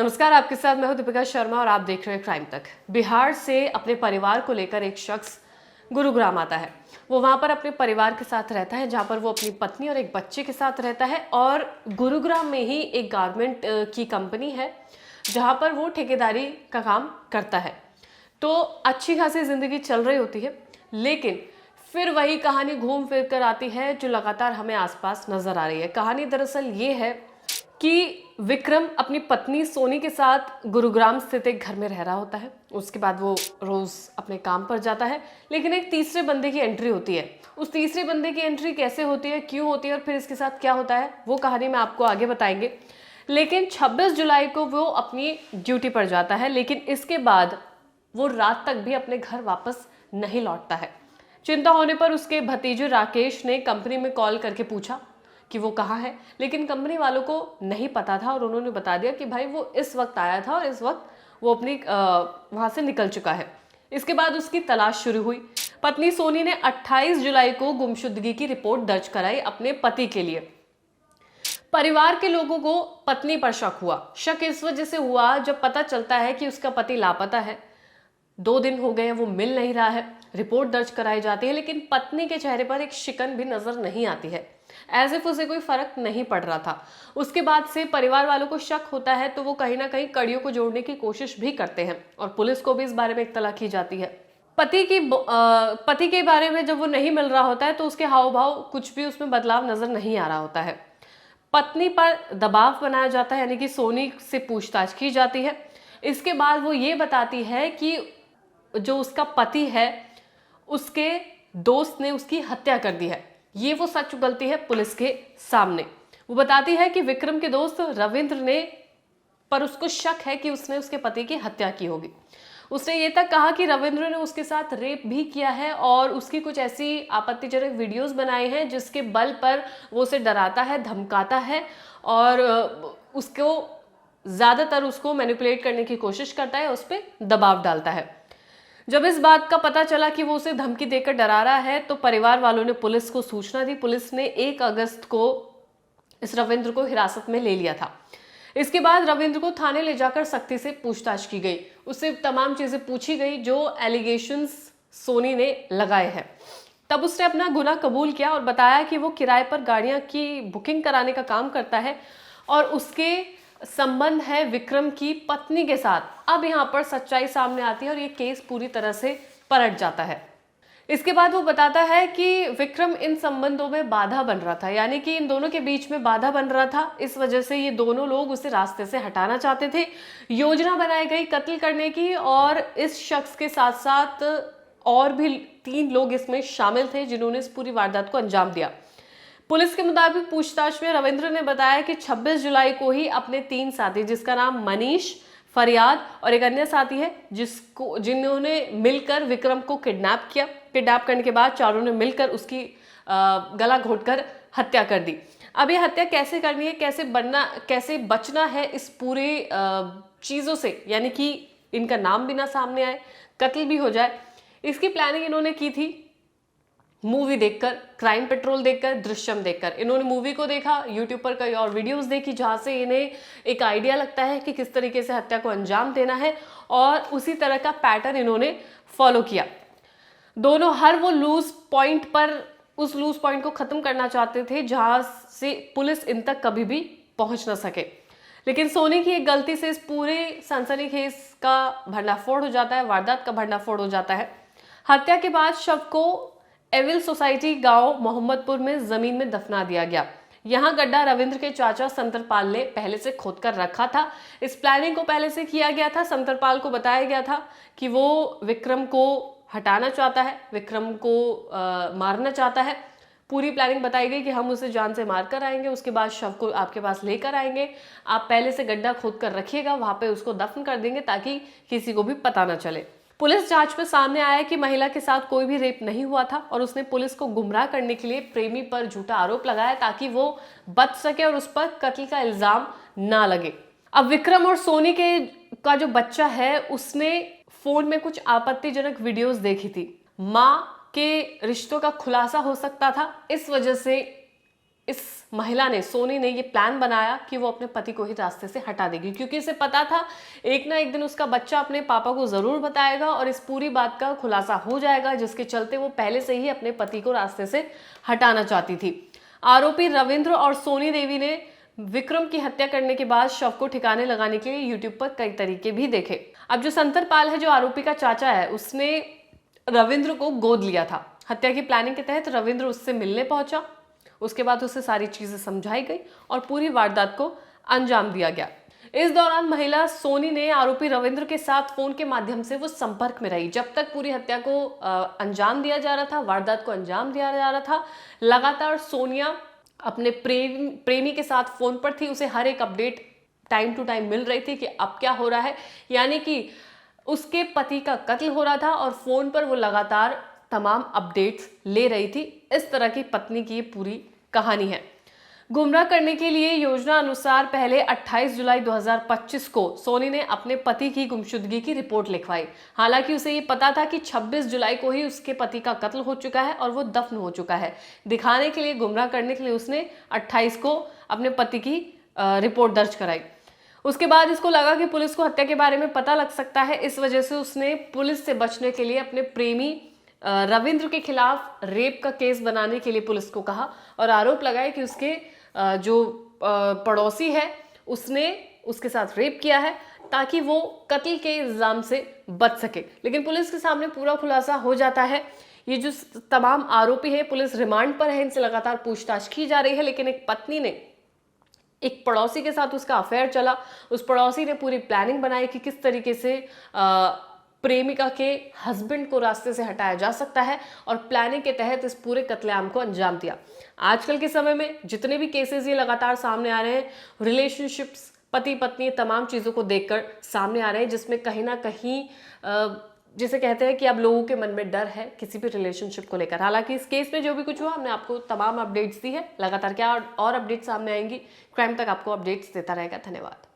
नमस्कार, आपके साथ मैं हूं दीपिका शर्मा और आप देख रहे हैं क्राइम तक। बिहार से अपने परिवार को लेकर एक शख्स गुरुग्राम आता है। वो वहां पर अपने परिवार के साथ रहता है, जहां पर वो अपनी पत्नी और एक बच्चे के साथ रहता है। और गुरुग्राम में ही एक गारमेंट की कंपनी है, जहां पर वो ठेकेदारी का काम करता है। तो अच्छी खासी जिंदगी चल रही होती है, लेकिन फिर वही कहानी घूम फिर कर आती है जो लगातार हमें आसपास नजर आ रही है। कहानी दरअसल ये है कि विक्रम अपनी पत्नी सोनी के साथ गुरुग्राम स्थित एक घर में रह रहा होता है। उसके बाद वो रोज अपने काम पर जाता है, लेकिन एक तीसरे बंदे की एंट्री होती है। उस तीसरे बंदे की एंट्री कैसे होती है, क्यों होती है और फिर इसके साथ क्या होता है, वो कहानी में आपको आगे बताएंगे। लेकिन 26 जुलाई को वो अपनी ड्यूटी पर जाता है, लेकिन इसके बाद वो रात तक भी अपने घर वापस नहीं लौटता है। चिंता होने पर उसके भतीजे राकेश ने कंपनी में कॉल करके पूछा कि वो कहाँ है, लेकिन कंपनी वालों को नहीं पता था और उन्होंने बता दिया कि भाई वो इस वक्त आया था और इस वक्त वो अपनी वहां से निकल चुका है। इसके बाद उसकी तलाश शुरू हुई। पत्नी सोनी ने 28 जुलाई को गुमशुदगी की रिपोर्ट दर्ज कराई अपने पति के लिए। परिवार के लोगों को पत्नी पर शक हुआ। शक इस वजह से हुआ जब पता चलता है कि उसका पति लापता है। 2 दिन हो गए हैं, वो मिल नहीं रहा है। रिपोर्ट दर्ज कराई जाती है, लेकिन पत्नी के चेहरे पर एक शिकन भी नजर नहीं आती है, एज इफ उसे कोई फर्क नहीं पड़ रहा था। उसके बाद से परिवार वालों को शक होता है, तो वो कहीं ना कहीं कड़ियों को जोड़ने की कोशिश भी करते हैं और पुलिस को भी इस बारे में इत्तला की जाती है। पति के बारे में जब वो नहीं मिल रहा होता है, तो उसके हाव भाव कुछ भी उसमें बदलाव नजर नहीं आ रहा होता है। पत्नी पर दबाव बनाया जाता है, यानी कि सोनी से पूछताछ की जाती है। इसके बाद वो ये बताती है कि जो उसका पति है, उसके दोस्त ने उसकी हत्या कर दी है। ये वो सच उगलती है पुलिस के सामने। वो बताती है कि विक्रम के दोस्त रविंद्र ने, पर उसको शक है कि उसने उसके पति की हत्या की होगी। उसने ये तक कहा कि रविंद्र ने उसके साथ रेप भी किया है और उसकी कुछ ऐसी आपत्तिजनक वीडियोस बनाए हैं जिसके बल पर वो उसे डराता है, धमकाता है और उसको ज्यादातर उसको मैनिपुलेट करने की कोशिश करता है, उस पर दबाव डालता है। जब इस बात का पता चला कि वो उसे धमकी देकर डरा रहा है, तो परिवार वालों ने पुलिस को सूचना दी। पुलिस ने 1 अगस्त को इस रविंद्र को हिरासत में ले लिया था। इसके बाद रविंद्र को थाने ले जाकर सख्ती से पूछताछ की गई। उससे तमाम चीजें पूछी गई जो एलिगेशंस सोनी ने लगाए हैं। तब उसने अपना गुनाह कबूल किया और बताया कि वो किराए पर गाड़ियां की बुकिंग कराने का काम करता है और उसके संबंध है विक्रम की पत्नी के साथ। अब यहाँ पर सच्चाई सामने आती है और ये केस पूरी तरह से पलट जाता है। इसके बाद वो बताता है कि विक्रम इन संबंधों में बाधा बन रहा था, यानी कि इन दोनों के बीच में बाधा बन रहा था। इस वजह से ये दोनों लोग उसे रास्ते से हटाना चाहते थे। योजना बनाई गई कत्ल करने की और इस शख्स के साथ साथ और भी 3 लोग इसमें शामिल थे जिन्होंने इस पूरी वारदात को अंजाम दिया। पुलिस के मुताबिक पूछताछ में रविंद्र ने बताया कि 26 जुलाई को ही अपने 3 साथी, जिसका नाम मनीष, फरियाद और एक अन्य साथी है जिन्होंने मिलकर विक्रम को किडनैप किया। किडनैप करने के बाद चारों ने मिलकर उसकी गला घोंटकर हत्या कर दी। अब ये हत्या कैसे करनी है, कैसे बचना है इस पूरे चीजों से, यानी कि इनका नाम भी ना सामने आए, कत्ल भी हो जाए, इसकी प्लानिंग इन्होंने की थी मूवी देखकर, क्राइम पेट्रोल देखकर, दृश्यम देखकर। इन्होंने मूवी को देखा, यूट्यूब पर कई और वीडियोस देखी जहां से इन्हें एक आइडिया लगता है कि किस तरीके से हत्या को अंजाम देना है और उसी तरह का पैटर्न इन्होंने फॉलो किया। दोनों हर वो लूज पॉइंट पर उस लूज पॉइंट को खत्म करना चाहते थे जहां से पुलिस इन तक कभी भी पहुंच ना सके। लेकिन सोनी की एक गलती से इस पूरे सनसनीखेज का भंडाफोड़ हो जाता है, वारदात का भंडाफोड़ हो जाता है। हत्या के बाद शव को एविल सोसाइटी गांव मोहम्मदपुर में जमीन में दफना दिया गया। यहां गड्ढा रविंद्र के चाचा संतरपाल ने पहले से खोदकर रखा था। इस प्लानिंग को पहले से किया गया था। संतरपाल को बताया गया था कि वो विक्रम को हटाना चाहता है, विक्रम को मारना चाहता है। पूरी प्लानिंग बताई गई कि हम उसे जान से मार कर आएंगे, उसके बाद शव को आपके पास लेकर आएंगे, आप पहले से गड्ढा खोद कर रखिएगा, वहां पे उसको दफन कर देंगे ताकि किसी को भी पता ना चले। पुलिस जांच में सामने आया कि महिला के साथ कोई भी रेप नहीं हुआ था और उसने पुलिस को गुमराह करने के लिए प्रेमी पर झूठा आरोप लगाया ताकि वो बच सके और उस पर कत्ल का इल्जाम ना लगे। अब विक्रम और सोनी का जो बच्चा है, उसने फोन में कुछ आपत्तिजनक वीडियोस देखी थी। माँ के रिश्तों का खुलासा हो सकता था, इस वजह से इस महिला ने, सोनी ने, ये प्लान बनाया कि वो अपने पति को ही रास्ते से हटा देगी, क्योंकि इसे पता था एक ना एक दिन उसका बच्चा अपने पापा को जरूर बताएगा और इस पूरी बात का खुलासा हो जाएगा, जिसके चलते वो पहले से ही अपने पति को रास्ते से हटाना चाहती थी। आरोपी रविंद्र और सोनी देवी ने विक्रम की हत्या करने के बाद शव को ठिकाने लगाने के लिए यूट्यूब पर कई तरीके भी देखे। अब जो संतरपाल है, जो आरोपी का चाचा है, उसने रविंद्र को गोद लिया था। हत्या की प्लानिंग के तहत रविंद्र उससे मिलने पहुंचा, उसके बाद उसे सारी चीजें समझाई गई और पूरी वारदात को अंजाम दिया गया। इस दौरान महिला सोनी ने आरोपी रविंद्र के साथ फोन के माध्यम से वो संपर्क में रही जब तक पूरी हत्या को अंजाम दिया जा रहा था, वारदात को अंजाम दिया जा रहा था। लगातार सोनिया अपने प्रेमी के साथ फोन पर थी, उसे हर एक अपडेट टाइम टू टाइम मिल रही थी कि अब क्या हो रहा है, यानी कि उसके पति का कत्ल हो रहा था और फोन पर वो लगातार तमाम अपडेट्स ले रही थी। इस तरह की पत्नी की ये पूरी कहानी है। गुमराह करने के लिए योजना अनुसार पहले 28 जुलाई 2025 को सोनी ने अपने पति की गुमशुदगी की रिपोर्ट लिखवाई। हालांकि उसे ये पता था कि 26 जुलाई को ही उसके पति का कत्ल हो चुका है और वो दफन हो चुका है। दिखाने के लिए, गुमराह करने के लिए उसने 28 को अपने पति की रिपोर्ट दर्ज कराई। उसके बाद इसको लगा कि पुलिस को हत्या के बारे में पता लग सकता है, इस वजह से उसने पुलिस से बचने के लिए अपने प्रेमी रविंद्र के खिलाफ रेप का केस बनाने के लिए पुलिस को कहा और आरोप लगाया कि उसके जो पड़ोसी है उसने उसके साथ रेप किया है ताकि वो कत्ल के इल्जाम से बच सके। लेकिन पुलिस के सामने पूरा खुलासा हो जाता है। ये जो तमाम आरोपी है, पुलिस रिमांड पर है, इनसे लगातार पूछताछ की जा रही है। लेकिन एक पत्नी ने एक पड़ोसी के साथ उसका अफेयर चला, उस पड़ोसी ने पूरी प्लानिंग बनाई कि किस तरीके से प्रेमिका के हस्बैंड को रास्ते से हटाया जा सकता है और प्लानिंग के तहत इस पूरे कत्लेआम को अंजाम दिया। आजकल के समय में जितने भी केसेस ये लगातार सामने आ रहे हैं, रिलेशनशिप्स, पति पत्नी, तमाम चीज़ों को देखकर सामने आ रहे हैं, जिसमें कहीं ना कहीं जिसे कहते हैं कि अब लोगों के मन में डर है किसी भी रिलेशनशिप को लेकर। हालांकि इस केस में जो भी कुछ हुआ, हमने आपको तमाम अपडेट्स दी है। लगातार क्या और अपडेट्स सामने आएंगी, क्राइम तक आपको अपडेट्स देता रहेगा। धन्यवाद।